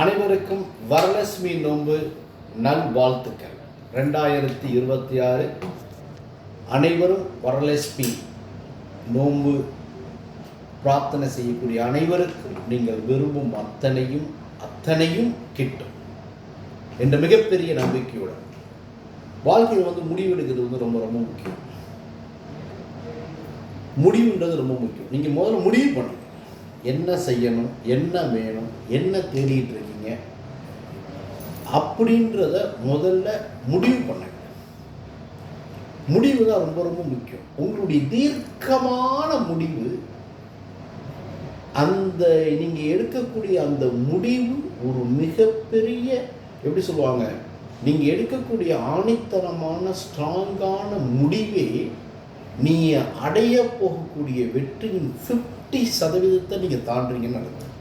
அனைவருக்கும் வரலட்சுமி நோன்பு நல்வாழ்த்துக்கள். 2026 அனைவரும் வரலட்சுமி நோன்பு பிரார்த்தனை செய்யக்கூடிய அனைவருக்கும் நீங்கள் விரும்பும் அத்தனையும் கிட்டும் என்ற மிகப்பெரிய நம்பிக்கையுடன் வாழ்க்கையில் முடிவெடுக்கிறது ரொம்ப ரொம்ப முக்கியம். முடிவுன்றது ரொம்ப முக்கியம். நீங்கள் முதல்ல முடிவு பண்ணுங்க, என்ன செய்யணும், என்ன வேணும், என்ன தேடிட்டு இருக்கீங்க அப்படின்றத முதல்ல முடிவு பண்ணுங்க. முடிவு தான் ரொம்ப ரொம்ப முக்கியம். உங்களுடைய தீர்க்கமான முடிவு, அந்த நீங்க எடுக்கக்கூடிய அந்த முடிவு ஒரு மிகப்பெரிய, எப்படி சொல்லுவாங்க, நீங்க எடுக்கக்கூடிய ஆணித்தனமான ஸ்ட்ராங்கான முடிவே நீ அடைய போகக்கூடிய வெற்றியின் 50% நீங்க தாண்டுறீங்கன்னு அர்த்தம்.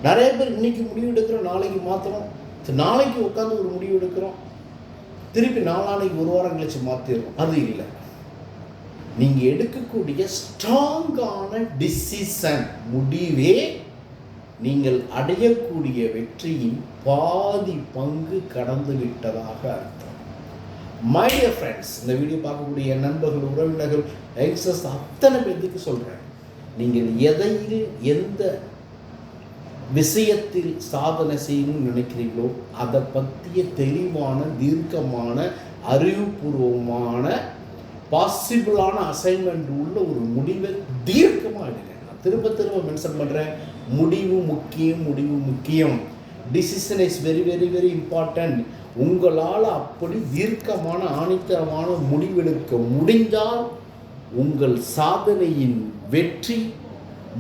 நிறைய பேர் இன்னைக்கு முடிவு எடுக்கிறோம், நாளைக்கு மாத்துறோம், நாளைக்கு உட்காந்து ஒரு முடிவு எடுக்கிறோம், திருப்பி நாளானைக்கு ஒரு வாரம் கழிச்சு மாத்திடுறோம். அது இல்லை. நீங்க எடுக்கக்கூடிய ஸ்ட்ராங்கான டிசிஷன் முடிவே நீங்கள் அடையக்கூடிய வெற்றியின் பாதி பங்கு கடந்து விட்டதாக அர்த்தம். மை டியர் ஃப்ரெண்ட்ஸ், இந்த வீடியோ பார்க்கக்கூடிய நண்பர்கள், உறவினர்கள், யங்ஸ்டர்ஸ் அத்தனை பேருக்கு சொல்கிறேன், நீங்கள் எந்த விஷயத்தில் சாதனை செய்யணும்னு நினைக்கிறீங்களோ அதை பற்றிய தெளிவான, தீர்க்கமான, அறிவுபூர்வமான, பாசிபிளான அசைன்மெண்ட் உள்ள ஒரு முடிவை தீர்க்கமாக எடுங்க. நான் திரும்ப மென்ஷன் பண்ணுறேன், முடிவு முக்கியம். Decision is very very very important. உங்களால் அப்படி தீர்க்கமான, ஆணித்தரமான முடிவெடுக்க முடிந்தால் உங்கள் சாதனையின் வெற்றி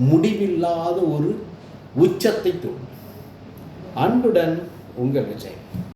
முடிவில்லாத ஒரு உச்சத்தை தொடும். அன்புடன் உங்கள் விஜய்.